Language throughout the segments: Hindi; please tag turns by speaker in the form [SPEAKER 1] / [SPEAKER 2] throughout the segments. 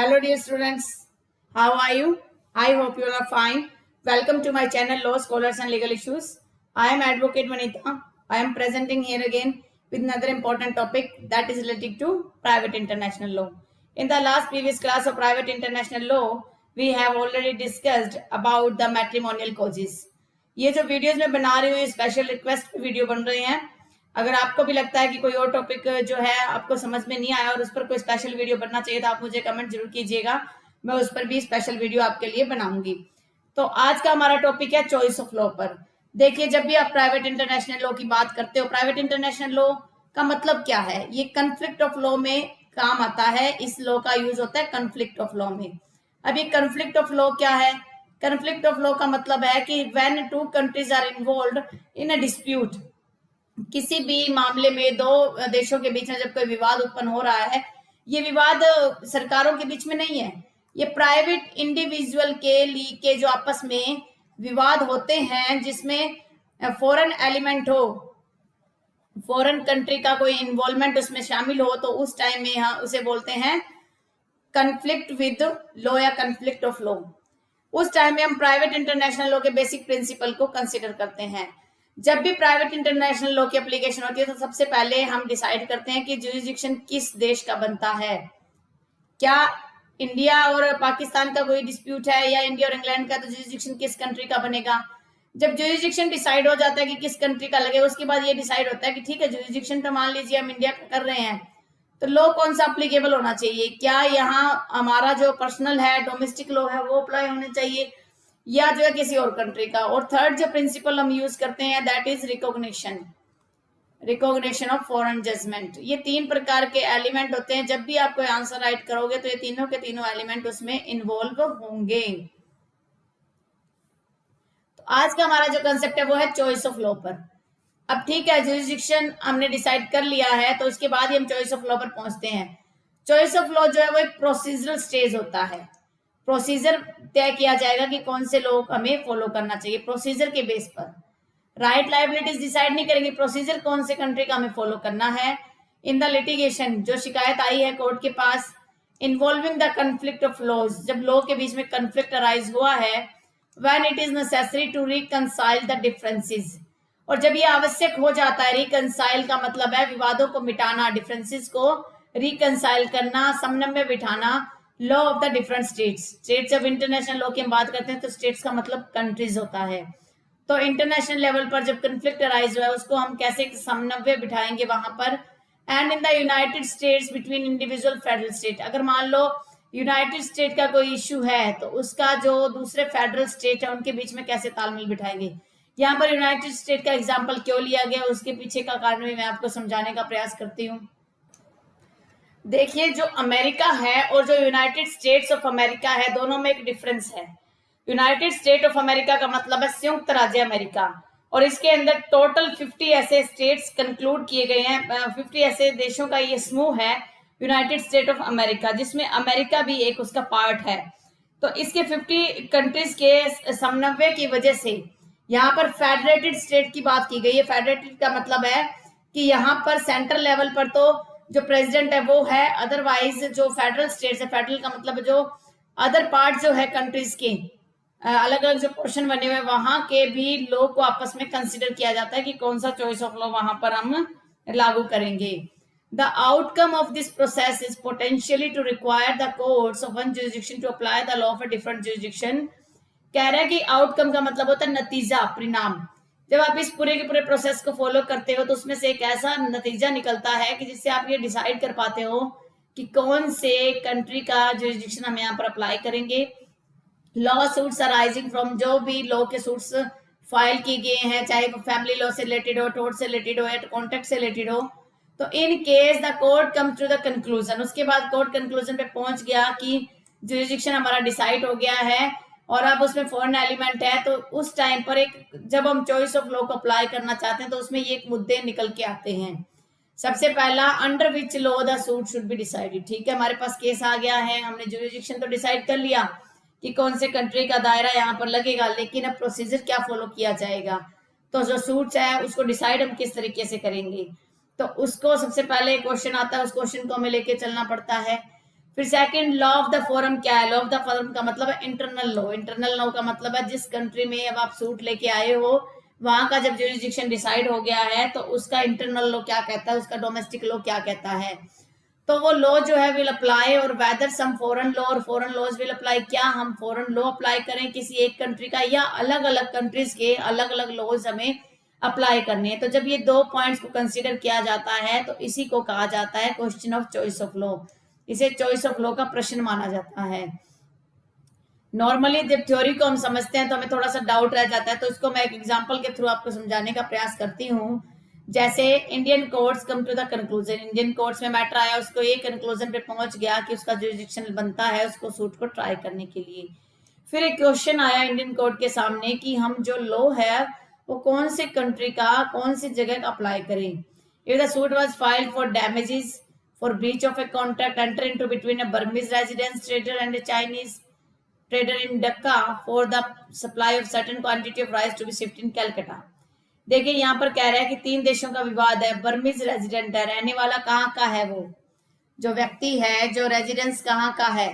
[SPEAKER 1] Hello dear students, how are you? I hope you are fine. Welcome to my channel Law Scholars and Legal Issues. I am Advocate Vanita. I am presenting here again with another important topic that is related to private international law. In the last previous class of private international law, we have already discussed about the matrimonial causes. ये जो वीडियोस में बना रही हूँ ये स्पेशल रिक्वेस्ट वीडियो बन रहे हैं. अगर आपको भी लगता है कि कोई और टॉपिक जो है आपको समझ में नहीं आया और उस पर कोई स्पेशल वीडियो बनना चाहिए तो आप मुझे कमेंट जरूर कीजिएगा. मैं उस पर भी स्पेशल वीडियो आपके लिए बनाऊंगी. तो आज का हमारा टॉपिक है चॉइस ऑफ लॉ पर. देखिए, जब भी आप प्राइवेट इंटरनेशनल लॉ की बात करते हो, प्राइवेट इंटरनेशनल लॉ का मतलब क्या है? ये कन्फ्लिक्ट ऑफ लॉ में काम आता है. इस लॉ का यूज होता है कन्फ्लिक्ट ऑफ लॉ में. अब ये कन्फ्लिक्ट ऑफ लॉ क्या है? कन्फ्लिक्ट ऑफ लॉ का मतलब है कि when two countries are involved in a dispute, किसी भी मामले में दो देशों के बीच में जब कोई विवाद उत्पन्न हो रहा है, ये विवाद सरकारों के बीच में नहीं है, ये प्राइवेट इंडिविजुअल के जो आपस में विवाद होते हैं जिसमें फॉरेन एलिमेंट हो, फॉरेन कंट्री का कोई इन्वॉल्वमेंट उसमें शामिल हो, तो उस टाइम में यहाँ उसे बोलते हैं कन्फ्लिक्ट विद लॉ या कन्फ्लिक्ट ऑफ लॉ. उस टाइम में हम प्राइवेट इंटरनेशनल लॉ के बेसिक प्रिंसिपल को कंसिडर करते हैं. जब भी प्राइवेट इंटरनेशनल लॉ की एप्लीकेशन होती है तो सबसे पहले हम डिसाइड करते हैं कि जुरिडिक्शन किस देश का बनता है. क्या इंडिया और पाकिस्तान का कोई डिस्प्यूट है या इंडिया और इंग्लैंड का, तो जुरिडिक्शन किस कंट्री का बनेगा. जब जुरिडिक्शन डिसाइड हो जाता है कि किस कंट्री का लगेगा, उसके बाद ये डिसाइड होता है कि ठीक है, जुरिडिक्शन तो मान लीजिए हम इंडिया का कर रहे हैं, तो लॉ कौन सा अप्लीकेबल होना चाहिए. क्या यहाँ हमारा जो पर्सनल है, डोमेस्टिक लॉ है, वो अप्लाई होने चाहिए या जो है किसी और कंट्री का. और थर्ड जो प्रिंसिपल हम यूज करते हैं that is recognition of foreign judgment. ये तीन प्रकार के एलिमेंट होते हैं. जब भी आप कोई आंसर राइट करोगे तो ये तीनों के तीनों एलिमेंट उसमें इन्वॉल्व होंगे. तो आज का हमारा जो कंसेप्ट है वो है चॉइस ऑफ लॉ पर. अब ठीक है, जुरिडिक्शन हमने डिसाइड कर लिया है, तो उसके बाद ही हम चॉइस ऑफ लॉ पर पहुंचते हैं. चॉइस ऑफ लॉ जो है वो एक प्रोसीजरल स्टेज होता है. प्रोसीजर तय किया जाएगा कि कौन से लोग हमें फॉलो करना चाहिए. प्रोसीजर के बेस पर राइट लायबिलिटीज डिसाइड नहीं करेंगे, प्रोसीजर कौन से कंट्री का हमें फॉलो करना है. इन द लिटिगेशन, जो शिकायत आई है कोर्ट के पास, involving the conflict of laws, जब लॉ के बीच में कंफ्लिक्ट अराइज हुआ है, when it is necessary to reconcile the differences, और जब ये आवश्यक हो जाता है. रिकंसाइल का मतलब है विवादों को मिटाना, डिफरेंसेस को रिकंसाइल करना, समन्वय बिठाना. Law of the different states, जब इंटरनेशनल लॉ की हम बात करते हैं तो स्टेट्स का मतलब कंट्रीज होता है. तो इंटरनेशनल लेवल पर जब कंफ्लिक्ट अराइज हुआ है उसको हम कैसे समन्वय बिठाएंगे वहां पर. And in the United states between individual federal state, अगर मान लो यूनाइटेड स्टेट का कोई इश्यू है तो उसका जो दूसरे फेडरल स्टेट है उनके बीच में कैसे तालमेल बिठाएंगे. यहाँ पर यूनाइटेड स्टेट का एग्जाम्पल क्यों लिया गया, उसके पीछे का कारण भी मैं आपको समझाने का प्रयास करती हूँ. देखिए, जो अमेरिका है और जो यूनाइटेड स्टेट्स ऑफ अमेरिका है, दोनों में एक डिफरेंस है. यूनाइटेड स्टेट ऑफ अमेरिका का मतलब है संयुक्त राज्य अमेरिका, और इसके अंदर टोटल 50 ऐसे स्टेट्स कंक्लूड किए गए हैं. 50 ऐसे देशों का ये समूह है यूनाइटेड स्टेट ऑफ अमेरिका, जिसमें अमेरिका भी एक उसका पार्ट है. तो इसके 50 कंट्रीज के समन्वय की वजह से यहाँ पर फेडरेटेड स्टेट की बात की गई है. फेडरेटेड का मतलब है कि यहाँ पर सेंट्रल लेवल पर तो जो प्रेसिडेंट है वो है, अदरवाइज जो फेडरल स्टेट्स है, फेडरल का मतलब जो अदर पार्ट जो है कंट्रीज के अलग अलग जो पोर्शन बने हुए वहां के भी लॉ को आपस में कंसिडर किया जाता है कि कौन सा चॉइस ऑफ लॉ वहां पर हम लागू करेंगे. The outcome of this process is potentially to require the courts of one jurisdiction to apply the law of a different jurisdiction. कह रहा है कि आउटकम का मतलब होता है नतीजा, परिणाम. जब आप इस पूरे के पूरे प्रोसेस को फॉलो करते हो तो उसमें से एक ऐसा नतीजा निकलता है कि जिससे आप ये डिसाइड कर पाते हो कि कौन से कंट्री का जुरिडिक्शन हम यहाँ पर अप्लाई करेंगे. लॉ सूट्स अराइजिंग फ्रॉम, जो भी लॉ के सूट्स फाइल किए गए हैं, चाहे वो फैमिली लॉ से रिलेटेड हो, टोर्ट से रिलेटेड हो या कॉन्ट्रैक्ट से रिलेटेड हो, तो in case the court comes to the conclusion, उसके बाद कोर्ट कंक्लूजन पे पहुंच गया कि जुरिडिक्शन हमारा डिसाइड हो गया है और अब उसमें फॉरेन एलिमेंट है, तो उस टाइम पर एक जब हम चॉइस ऑफ लॉ को अप्लाई करना चाहते हैं तो उसमें ये एक मुद्दे निकल के आते हैं. सबसे पहला, under which law the suit should be decided. ठीक है, हमारे पास केस आ गया है, हमने जुरिडिक्शन तो डिसाइड कर लिया कि कौन से कंट्री का दायरा यहाँ पर लगेगा, लेकिन अब प्रोसीजर क्या फॉलो किया जाएगा. तो जो सूट्स है उसको डिसाइड हम किस तरीके से करेंगे, तो उसको सबसे पहले क्वेश्चन आता है, उस क्वेश्चन को हमें लेके चलना पड़ता है. फिर second, law of the forum क्या है? लॉ ऑफ द फॉरम का मतलब है इंटरनल लॉ। इंटरनल लॉ का मतलब है जिस कंट्री में अब आप सूट लेके आए हो, वहां का जब ज्यूरिसडिक्शन डिसाइड हो गया है तो उसका इंटरनल लॉ क्या कहता है, उसका डोमेस्टिक लॉ क्या कहता है। तो वो लॉ जो है विल अप्लाई, और वेदर सम फॉरेन लॉ और फॉरेन लॉज विल अप्लाई। क्या हम फॉरेन लॉ अप्लाई करें किसी एक कंट्री का, या अलग अलग कंट्रीज के अलग अलग लॉज हमें अप्लाई करने हैं। तो जब ये दो पॉइंट्स को कंसीडर किया जाता है तो इसी को कहा जाता है question of choice of law. इसे चॉइस ऑफ लॉ का प्रश्न माना जाता है। नॉर्मली जब थ्योरी को हम समझते हैं तो हमें थोड़ा सा डाउट रह जाता है, तो इसको मैं एक एग्जांपल के थ्रू आपको समझाने का प्रयास करती हूँ। जैसे Indian courts come to the conclusion, Indian courts में मैटर आया, उसको ये कंक्लूजन पे पहुंच गया कि उसका जुरिसडिक्शन बनता है उसको सूट को ट्राई करने के लिए। फिर एक क्वेश्चन आया इंडियन कोर्ट के सामने कि हम जो लॉ है वो कौन से कंट्री का, कौन सी जगह का अप्लाई करें। If the suit was filed for damages for breach of a contract enter into between a Burmese resident trader and a Chinese trader in Dhaka for the supply of certain quantity of rice to be shipped in Calcutta। देखिए यहाँ पर कह रहा है कि तीन देशों का विवाद है। बर्मीज रेजिडेंट है, रहने वाला कहाँ का है, वो जो व्यक्ति है जो रेजिडेंस कहाँ का है,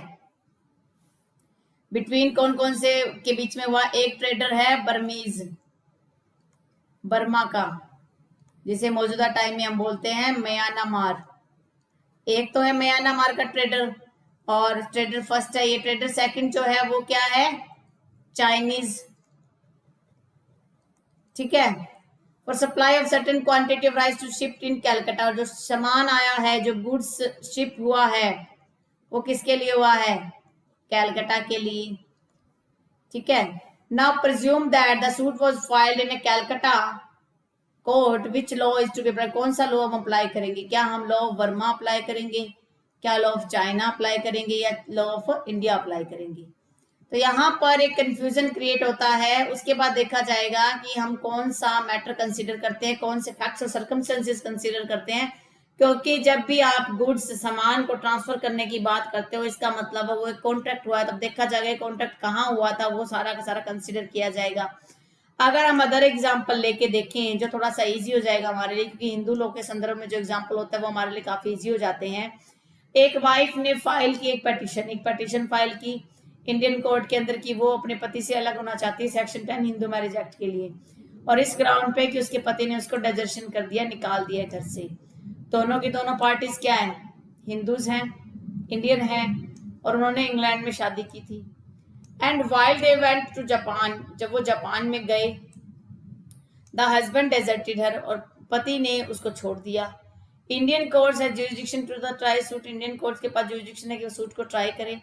[SPEAKER 1] बिटवीन कौन कौन से के बीच में हुआ। एक ट्रेडर है बर्मीज, बर्मा का, जिसे मौजूदा टाइम में हम बोलते हैं म्यांमार। एक तो है म्यांमार का ट्रेडर, और ट्रेडर फर्स्ट है ये ट्रेडर। सेकंड जो है वो क्या है, चाइनीज, ठीक है। For supply of certain quantity of rice to shipped in Calcutta, और जो सामान आया है, जो गुड्स शिप हुआ है, वो किसके लिए हुआ है, कैलकाटा के लिए, ठीक है। Now presume that the suit was filed in a Calcutta court, which law is to be apply, कौन सा लॉ हम अप्लाई करेंगे। क्या हम लॉ ऑफ बर्मा अप्लाई करेंगे, क्या लॉ ऑफ चाइना अप्लाई करेंगे, या लॉ ऑफ इंडिया अप्लाई करेंगे। तो यहाँ पर एक कंफ्यूजन क्रिएट होता है। उसके बाद देखा जाएगा कि हम कौन सा मैटर कंसीडर करते हैं, कौन से फैक्ट्स और सर्कमस्टेंसेस कंसीडर करते हैं। क्योंकि जब भी आप गुड्स, सामान को ट्रांसफर करने की बात करते हो, इसका मतलब वो एक कॉन्ट्रैक्ट हुआ है, तब देखा जाएगा कॉन्ट्रैक्ट कहाँ हुआ था, वो सारा का सारा कंसीडर किया जाएगा। अगर हम अदर एग्जाम्पल लेके देखें जो थोड़ा सा इजी हो जाएगा हमारे लिए, क्योंकि हिंदू लोग के संदर्भ में जो एग्जाम्पल होता है वो हमारे लिए काफी इजी हो जाते हैं। एक वाइफ ने फाइल की एक पिटीशन फाइल की इंडियन कोर्ट के अंदर की, वो अपने पति से अलग होना चाहती है सेक्शन 10 हिंदू मैरिज एक्ट के लिए, और इस ग्राउंड पे कि उसके पति ने उसको डिजर्शन कर दिया, निकाल दिया घर से। दोनों की दोनों पार्टीज क्या है, हिंदूज हैं, इंडियन हैं, और उन्होंने इंग्लैंड में शादी की थी। And while they went to Japan, जब वो जापान में गए, द हस्बैंड डेजर्टेड हर, और पति ने उसको छोड़ दिया। Indian courts has jurisdiction to the try suit, Indian courts के पास ज्यूरिसडिक्शन है कि वो सूट को ट्राई करें।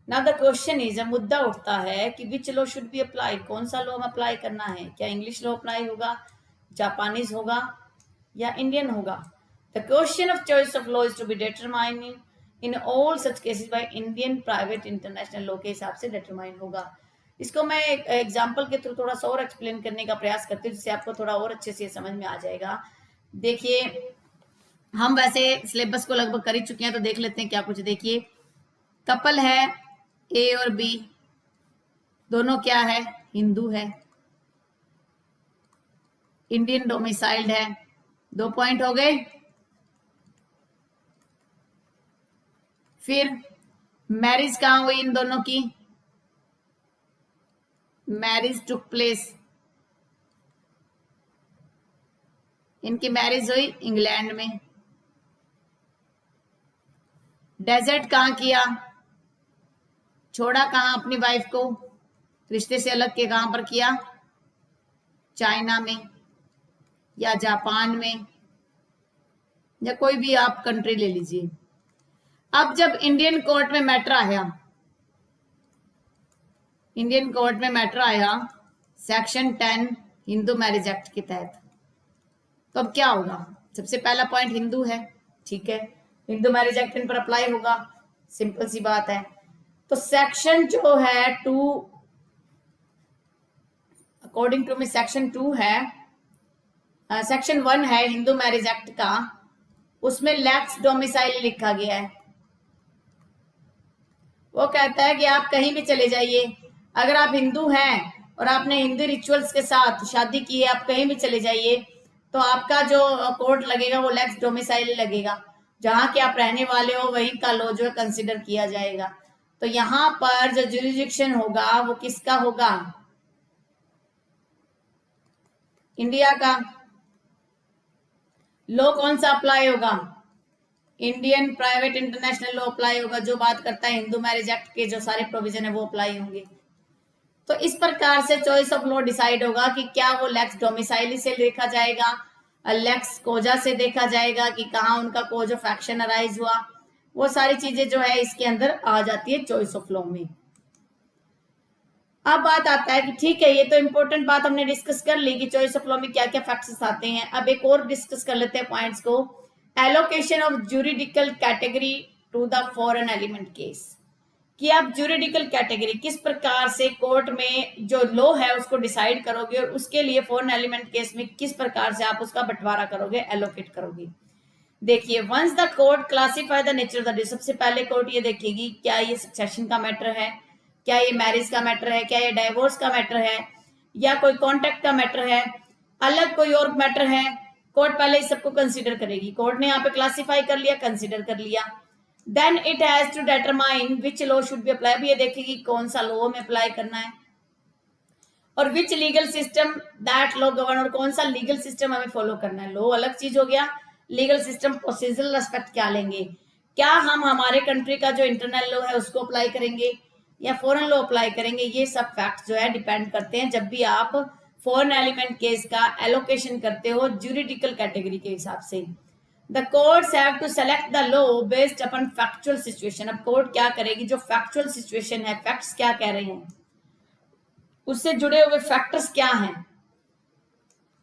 [SPEAKER 1] नाउ द क्वेश्चन इज, मुद्दा उठता है कि which law should be applied, कौन सा लॉ हम अप्लाई करना है। क्या इंग्लिश लॉ अप्लाई होगा, जापानीज होगा, या इंडियन होगा। The question of choice of law is to be determined in all such cases by Indian private international law के हिसाब से डिटरमाइन होगा। इसको मैं एक एग्जांपल के थ्रू थोड़ा सा और एक्सप्लेन करने का प्रयास करती हूँ, जिससे आपको थोड़ा और अच्छे से समझ में आ जाएगा। देखिए हम वैसे सिलेबस को लगभग कर ही चुके हैं, तो देख लेते हैं क्या कुछ। देखिए कपल है ए और बी, दोनों क्या है, हिंदू है, इंडियन डोमिसाइल्ड है। 2 पॉइंट हो गए। फिर मैरिज कहाँ हुई इन दोनों की, मैरिज टुक प्लेस, इनकी मैरिज हुई इंग्लैंड में। डेजर्ट कहाँ किया, छोड़ा कहाँ अपनी वाइफ को, रिश्ते से अलग के कहां पर किया, चाइना में या जापान में, या कोई भी आप कंट्री ले लीजिए। अब जब इंडियन कोर्ट में मैटर आया, इंडियन कोर्ट में मैटर आया सेक्शन 10 हिंदू मैरिज एक्ट के तहत, तो अब क्या होगा। सबसे पहला पॉइंट हिंदू है, ठीक है, हिंदू मैरिज एक्ट इन पर अप्लाई होगा, सिंपल सी बात है। तो सेक्शन जो है 2, अकॉर्डिंग टू मी सेक्शन 2 है, सेक्शन 1 है हिंदू मैरिज एक्ट का, उसमें लेक्स डोमिसाइल लिखा गया है। वो कहता है कि आप कहीं भी चले जाइए, अगर आप हिंदू हैं और आपने हिंदू रिचुअल्स के साथ शादी की है, आप कहीं भी चले जाइए, तो आपका जो कोर्ट लगेगा वो लेक्स डोमिसाइल लगेगा। जहां के आप रहने वाले हो वहीं का लॉ जो है कंसिडर किया जाएगा। तो यहाँ पर जो जुरिडिक्शन होगा वो किसका होगा? इंडिया का। लॉ कौन सा अप्लाई होगा? Indian private international law apply होगा, जो बात करता है हिंदू मैरिज एक्ट के जो सारे प्रोविजन है वो अप्लाई होंगे। तो इस प्रकार से चॉइस ऑफ लॉ डिसाइड होगा कि क्या वो लेक्स डोमिसाइली से देखा जाएगा, लेक्स कोजा से देखा जाएगा कि कहाँ उनका कोज ऑफ एक्शन अराइज हुआ। वो सारी चीजें जो है इसके अंदर आ जाती है चॉइस ऑफ लॉ में। अब बात आता है कि ठीक है, ये तो इंपॉर्टेंट बात हमने डिस्कस कर ली कि चॉइस ऑफ लॉ में क्या क्या फैक्टर्स आते हैं। अब एक और डिस्कस कर लेते हैं पॉइंट्स को। Allocation of juridical category to the foreign element case, कि आप ज्यूरिडिकल कैटेगरी किस प्रकार से कोर्ट में जो लॉ है उसको डिसाइड करोगे और उसके लिए फॉरेन एलिमेंट केस में किस प्रकार से आप उसका बंटवारा करोगे, एलोकेट करोगे। देखिए, once the court classify the nature of the dispute, सबसे पहले कोर्ट ये देखेगी क्या ये सक्सेशन का मैटर है, क्या ये मैरिज का मैटर है, क्या ये डाइवोर्स का मैटर है, या कोई कॉन्ट्रैक्ट का मैटर है, अलग कोई और मैटर है। कोर्ट पहले इस सबको कंसीडर करेगी। कोर्ट ने यहाँ पे क्लासिफाई कर लिया, कंसीडर कर लिया, then it has to determine which law should be apply. अब ये देखेगी कौन सा लॉ में अप्लाई करना है और which legal system that law govern, और कौन सा लीगल सिस्टम हमें फॉलो करना है। लॉ अलग चीज हो गया, लीगल सिस्टम प्रोसीजरल एस्पेक्ट क्या लेंगे, क्या हम हमारे कंट्री का जो इंटरनल लॉ है उसको अप्लाई करेंगे या फॉरेन लॉ अप्लाई करेंगे। ये सब फैक्ट्स जो है डिपेंड करते हैं जब भी आप फॉरेन एलिमेंट केस का एलोकेशन करते हो ज्यूरिडिकल कैटेगरी के हिसाब से। The courts have to select the law based upon factual situation. अब कोर्ट क्या करेगी, जो फैक्चुअल सिचुएशन है, फैक्ट्स क्या कह रहे हैं, उससे जुड़े हुए फैक्टर्स क्या हैं।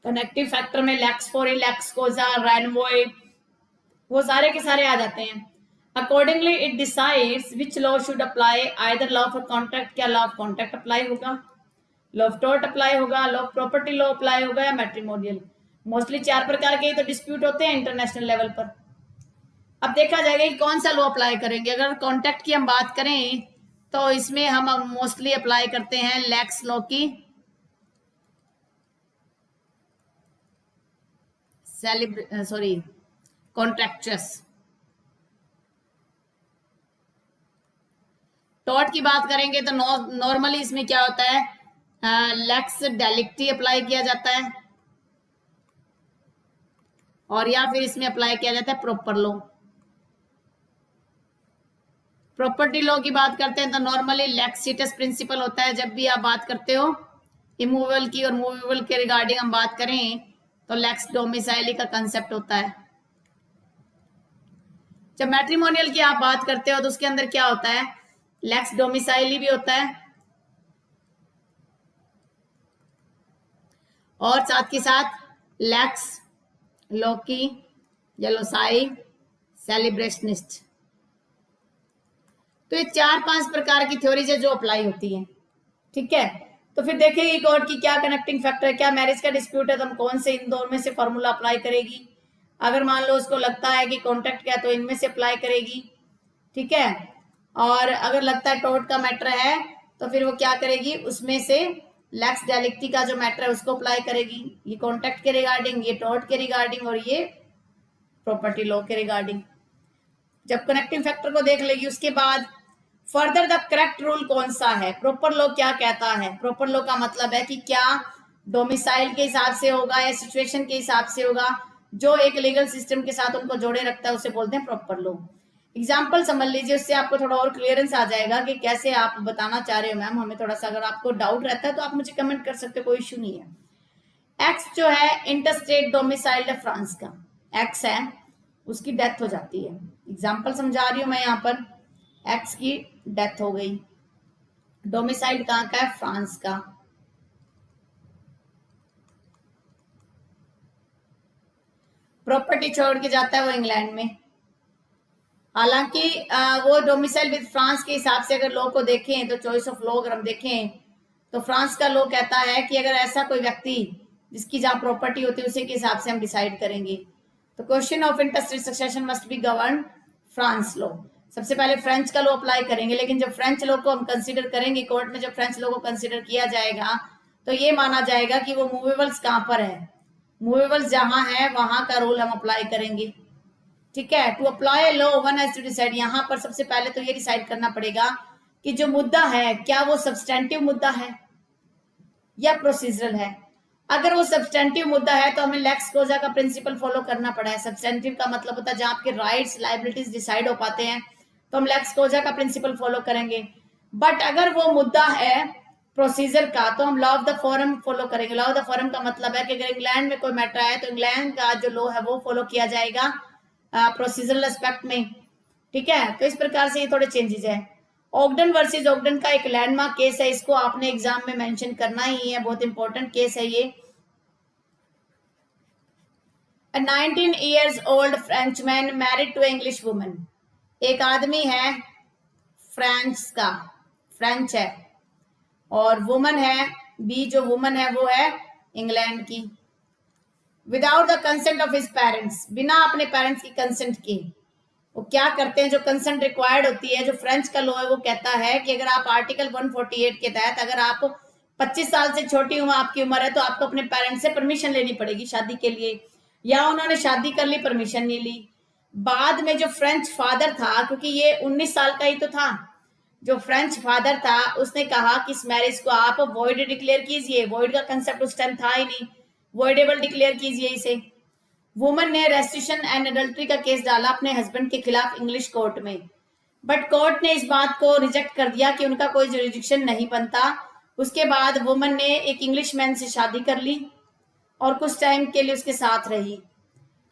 [SPEAKER 1] कनेक्टिव फैक्टर में लेक्स फोरी, लेक्स कोजा, रैनवॉय, वो सारे के सारे आ जाते हैं। Accordingly it decides which law should apply, either law of contract, क्या लॉ ऑफ कॉन्ट्रैक्ट अप्लाई होगा, लॉ ऑफ टॉर्ट अप्लाई होगा, law of property law apply होगा या मैट्रिमोनियल। मोस्टली 4 प्रकार के तो डिस्प्यूट होते हैं इंटरनेशनल लेवल पर। अब देखा जाएगा कि कौन सा लॉ अप्लाई करेंगे। अगर कॉन्ट्रैक्ट की हम बात करें तो इसमें हम मोस्टली अप्लाई करते हैं लेक्स लॉ की, कॉन्ट्रैक्चुअस। टॉर्ट की बात करेंगे तो नॉर्मली इसमें क्या होता है, लेक्स डेलिक्टी अप्लाई किया जाता है और या फिर इसमें अप्लाई किया जाता है प्रॉपर लॉ। प्रॉपर्टी लॉ की बात करते हैं तो नॉर्मली लेक्स सिटस प्रिंसिपल होता है। जब भी आप बात करते हो इमूवेबल की और मूवेबल के रिगार्डिंग हम बात करें तो लेक्स डोमिसाइली का कंसेप्ट होता है। जब मैट्रिमोनियल की आप बात करते हो तो उसके अंदर क्या होता है, लेक्स डोमिसाइली भी होता है और साथ के साथ लेक्स लोकी या लोसाई सेलिब्रेशनिस्ट। तो ये 4-5 प्रकार की थ्योरीज है जो अप्लाई होती हैं। ठीक है, तो फिर देखेगी कोर्ट की क्या कनेक्टिंग फैक्टर है, क्या मैरिज का डिस्प्यूट है तो हम कौन से इन दोनों में से फॉर्मूला अप्लाई करेगी। अगर मान लो उसको लगता है कि कॉन्ट्रैक्ट क्या, तो इनमें से अप्लाई करेगी। ठीक है, और अगर लगता है टॉर्ट का मैटर है तो फिर वो क्या करेगी, उसमें से लेक्स डेलिक्टी का जो मैटर है उसको अप्लाई करेगी। ये कॉन्ट्रैक्ट के रिगार्डिंग, ये टॉर्ट के रिगार्डिंग और ये प्रॉपर्टी लॉ के रिगार्डिंग। जब कनेक्टिंग फैक्टर को देख लेगी उसके बाद फर्दर द करेक्ट रूल कौन सा है, प्रॉपर लॉ क्या कहता है। प्रॉपर लॉ का मतलब है कि क्या डोमिसाइल के हिसाब से होगा या सिचुएशन के हिसाब से होगा, जो एक लीगल सिस्टम के साथ उनको जोड़े रखता है उसे बोलते हैं प्रॉपर लॉ। एग्जाम्पल समझ लीजिए, उससे आपको थोड़ा और क्लियरेंस आ जाएगा कि कैसे आप बताना चाह रहे हो मैम हमें थोड़ा सा। अगर आपको डाउट रहता है तो आप मुझे कमेंट कर सकते हो, कोई इश्यू नहीं है। एक्स जो है इंटरस्टेट डोमिसाइल है फ्रांस का, एक्स है उसकी डेथ हो जाती है। एग्जाम्पल समझा रही हूं मैं, यहाँ पर एक्स की डेथ हो गई, डोमिसाइल कहाँ का है, फ्रांस का। प्रॉपर्टी छोड़ के जाता है वो इंग्लैंड में। हालांकि वो डोमिसाइल विद फ्रांस के हिसाब से अगर लॉ को देखें तो चॉइस ऑफ लॉ अगर हम देखें तो फ्रांस का लॉ कहता है कि अगर ऐसा कोई व्यक्ति जिसकी जहां प्रॉपर्टी होती है उसी के हिसाब से हम डिसाइड करेंगे। तो question of interstate succession must be govern France law. सबसे पहले फ्रेंच का लॉ अप्लाई करेंगे, लेकिन जब फ्रेंच लॉ को हम कंसीडर करेंगे कोर्ट में, जब फ्रेंच लॉ को कंसीडर किया जाएगा तो ये माना जाएगा कि वो मूवेबल्स कहां पर है, मूवेबल्स जहां है वहां का रूल हम अप्लाई करेंगे। ठीक है। To apply law one has to decide, यहाँ पर सबसे पहले तो ये डिसाइड करना पड़ेगा कि जो मुद्दा है क्या वो सब्सटेंटिव मुद्दा है या प्रोसीजरल है। अगर वो सब्सटेंटिव मुद्दा है तो हमें लेक्स कोजा का प्रिंसिपल फॉलो करना पड़ा है। सब्सटेंटिव का मतलब होता है जहां आपके राइट्स लाइबिलिटीज डिसाइड हो पाते हैं, तो हम लेक्स कोजा का प्रिंसिपल फॉलो करेंगे। बट अगर वो मुद्दा है प्रोसीजर का तो हम law of the forum follow करेंगे। लॉ ऑफ द फॉरम का मतलब है कि अगर इंग्लैंड में कोई मैटर है तो इंग्लैंड का जो लॉ है वो फॉलो किया जाएगा प्रोसीजरल एस्पेक्ट में। ठीक है, तो इस प्रकार से ये थोड़े चेंजेस है। ऑगडन वर्सेस ऑगडन का एक लैंडमार्क केस है, इसको आपने एग्जाम में मेंशन करना ही है, बहुत इंपॉर्टेंट केस है ये। A 19 years old Frenchman married to an English woman। एक आदमी है फ्रांस का, फ्रेंच है, और वुमन है बी, जो वुमन है वो है इंग्लैंड की। Without the consent of his parents, बिना अपने पेरेंट्स की कंसेंट के वो क्या करते हैं, जो कंसेंट रिक्वायर्ड होती है, जो फ्रेंच का लॉ है वो कहता है कि अगर आप आर्टिकल 148 के तहत अगर आप 25 साल से छोटी उम्र आपकी उम्र है तो आपको अपने पेरेंट्स से परमिशन लेनी पड़ेगी शादी के लिए, या उन्होंने शादी कर ली परमिशन नहीं ली। बाद में जो फ्रेंच फादर था, क्योंकि ये 19 साल का ही तो था, जो फ्रेंच फादर था उसने कहा कि इस मैरिज को आप वॉइड डिक्लेयर कीजिए। वॉइड का कंसेप्ट उस टाइम था ही नहीं, वॉइडेबल डिक्लेयर कीजिए इसे। वुमन ने रेस्टिट्यूशन एंड अडल्ट्री का केस डाला अपने हस्बैंड के खिलाफ इंग्लिश कोर्ट में, बट कोर्ट ने इस बात को रिजेक्ट कर दिया कि उनका कोई जुरिडिक्शन नहीं बनता। उसके बाद वुमन ने एक इंग्लिश मैन से शादी कर ली और कुछ टाइम के लिए उसके साथ रही।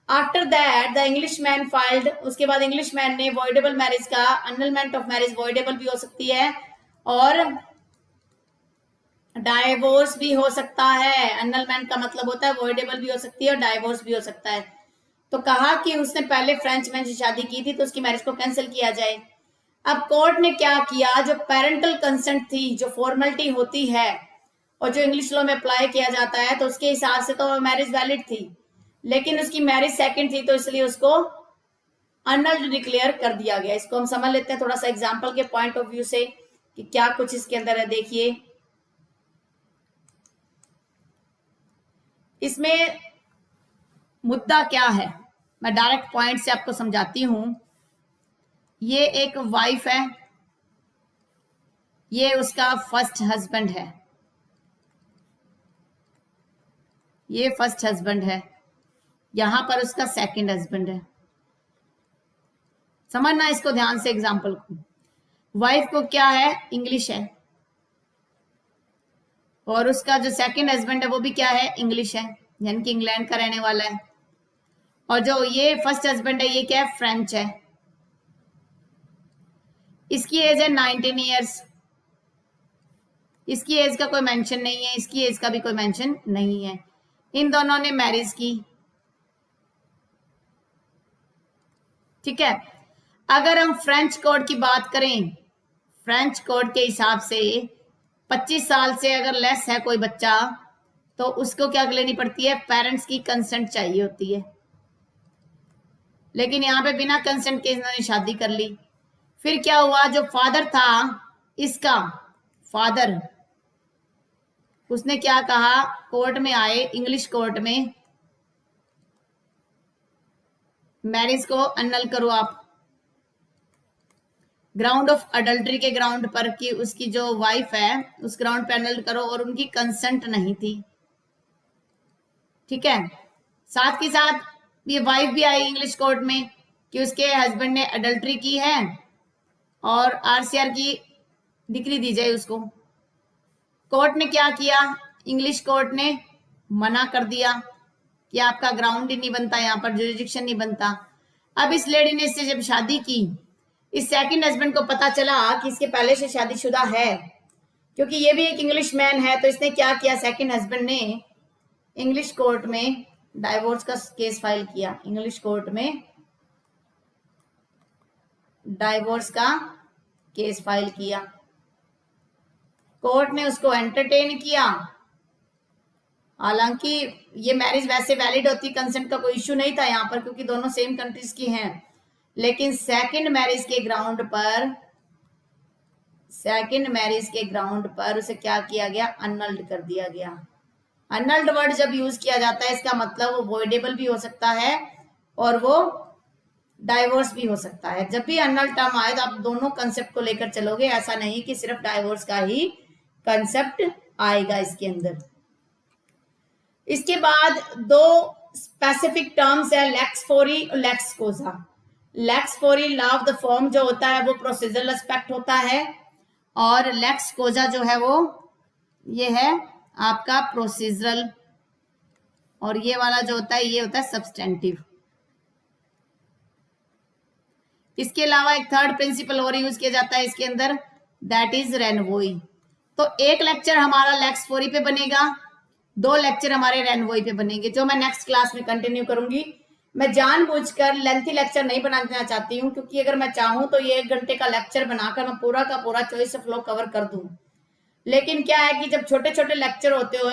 [SPEAKER 1] After that the English man filed, उसके बाद इंग्लिश मैन ने वॉइडेबल मैरिज का, अनलमेंट ऑफ मैरिज वॉइडेबल भी हो सकती है और डाइवोर्स भी हो सकता है। अनलमेंट का मतलब होता है वॉइडेबल भी हो सकती है और डाइवोर्स भी हो सकता है। तो कहा कि उसने पहले फ्रेंच मैन से शादी की थी तो उसकी मैरिज को कैंसिल किया जाए। अब कोर्ट ने क्या किया, जो पेरेंटल कंसेंट थी, जो फॉर्मेलिटी होती है और जो इंग्लिश लॉ में अप्लाई किया जाता है, तो उसके हिसाब से तो मैरिज वैलिड थी, लेकिन उसकी मैरिज सेकंड थी तो इसलिए उसको अनल्ड डिक्लेयर कर दिया गया। इसको हम समझ लेते हैं थोड़ा सा एग्जांपल के पॉइंट ऑफ व्यू से कि क्या कुछ इसके अंदर है। देखिए इसमें मुद्दा क्या है, मैं डायरेक्ट पॉइंट से आपको समझाती हूं। ये एक वाइफ है, ये उसका फर्स्ट हस्बैंड है, ये फर्स्ट हस्बैंड है, यहां पर उसका सेकंड हस्बैंड है। समझना इसको ध्यान से एग्जांपल को। वाइफ को क्या है, इंग्लिश है, और उसका जो सेकंड हस्बैंड है वो भी क्या है, इंग्लिश है, यानी कि इंग्लैंड का रहने वाला है। और जो ये फर्स्ट हस्बैंड है ये क्या है, फ्रेंच है। इसकी एज है 19 ईयर्स, इसकी एज का कोई मेंशन नहीं है, इसकी एज का भी कोई मेंशन नहीं है। इन दोनों ने मैरिज की। ठीक है, अगर हम फ्रेंच कोड की बात करें, फ्रेंच कोड के हिसाब से 25 साल से अगर लेस है कोई बच्चा तो उसको क्या लेनी पड़ती है, पेरेंट्स की कंसेंट चाहिए होती है। लेकिन यहाँ पे बिना कंसेंट के इन्होंने शादी कर ली। फिर क्या हुआ, जो फादर था इसका फादर, उसने क्या कहा, कोर्ट में आए, इंग्लिश कोर्ट में, मैरिज को अनल करो आप, ग्राउंड ऑफ अडल्ट्री के ग्राउंड पर, कि उसकी जो वाइफ है उस ग्राउंड पे अनल करो, और उनकी कंसेंट नहीं थी। ठीक है, साथ के साथ ये वाइफ भी आई इंग्लिश कोर्ट में कि उसके हस्बैंड ने अडल्ट्री की है और आरसीआर की डिग्री दी जाए उसको। कोर्ट ने क्या किया, इंग्लिश कोर्ट ने मना कर दिया कि आपका ग्राउंड ही नहीं बनता, यहाँ पर जुरिडिक्शन नहीं बनता। अब इस लेडी ने इससे जब शादी की, इस सेकंड हस्बैंड को पता चला कि इसके पहले से शादीशुदा है, क्योंकि ये भी एक इंग्लिश मैन है, तो इसने क्या किया, सेकंड हस्बैंड ने इंग्लिश कोर्ट में डाइवोर्स का केस फाइल किया। इंग्लिश कोर्ट में डाइवोर्स का केस फाइल किया। कोर्ट ने उसको एंटरटेन किया, हालांकि ये मैरिज वैसे वैलिड होती, कंसेंट का कोई इश्यू नहीं था यहाँ पर, क्योंकि दोनों सेम कंट्रीज की हैं। लेकिन सेकंड मैरिज के ग्राउंड पर उसे क्या किया गया, अनल्ड कर दिया गया। अनल्ड वर्ड जब यूज किया जाता है इसका मतलब वो वॉइडेबल भी हो सकता है और वो डाइवोर्स भी हो सकता है। जब भी अनल टर्म आए तो आप दोनों कंसेप्ट को लेकर चलोगे, ऐसा नहीं कि सिर्फ डाइवोर्स का ही कंसेप्ट आएगा इसके अंदर। इसके बाद दो स्पेसिफिक टर्म्स है, लेक्स फोरी और lex causae. Lex fori law of the form जो होता है वो प्रोसीजरल एस्पेक्ट होता है, और लेक्स कोजा जो है वो ये है आपका प्रोसीजरल, और ये वाला जो होता है ये होता है सब्सटेंटिव। इसके अलावा एक थर्ड प्रिंसिपल और यूज किया जाता है इसके अंदर, दैट इज रेनवोई। तो एक लेक्चर हमारा लेक्स फोरी पे बनेगा, 2 लेक्चर हमारे रेनवोई पे बनेंगे, जो मैं नेक्स्ट क्लास में कंटिन्यू करूंगी। मैं जानबूझकर लेंथी लेक्चर नहीं बनाना चाहती हूँ, क्योंकि अगर मैं चाहूँ तो ये 1 घंटे का लेक्चर बनाकर मैं पूरा का पूरा चॉइस ऑफ लॉ कवर कर दूं। लेकिन क्या है कि जब छोटे छोटे लेक्चर होते हो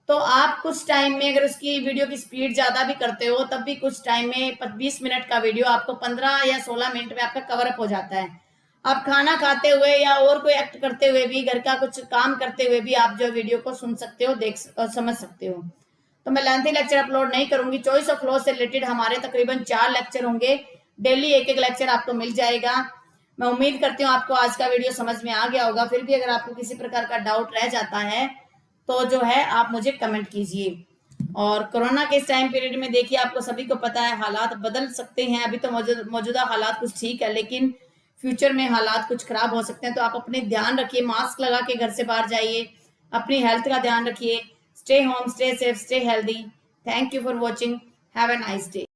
[SPEAKER 1] तो आप कुछ टाइम में अगर उसकी वीडियो की स्पीड ज्यादा भी करते हो, तब भी कुछ टाइम में 20 मिनट का वीडियो आपको 15 या 16 मिनट में आपका कवर अप हो जाता है। आप खाना खाते हुए या और कोई एक्ट करते हुए भी, घर का कुछ काम करते हुए भी आप जो वीडियो को सुन सकते हो, देख और समझ सकते हो। तो मैं लेंथी लेक्चर अपलोड नहीं करूंगी। चॉइस ऑफ लॉ से रिलेटेड हमारे तकरीबन 4 लेक्चर होंगे, डेली एक एक लेक्चर आपको मिल जाएगा। मैं उम्मीद करती हूँ आपको आज का वीडियो समझ में आ गया होगा। फिर भी अगर आपको किसी प्रकार का डाउट रह जाता है तो जो है आप मुझे कमेंट कीजिए। और कोरोना के इस टाइम पीरियड में देखिए, आपको सभी को पता है हालात बदल सकते हैं। अभी तो मौजूदा हालात कुछ ठीक है, लेकिन फ्यूचर में हालात कुछ खराब हो सकते हैं। तो आप अपने ध्यान रखिए, मास्क लगा के घर से बाहर जाइए, अपनी हेल्थ का ध्यान रखिए। Stay home, stay safe, stay healthy. Thank you for watching. Have a nice day.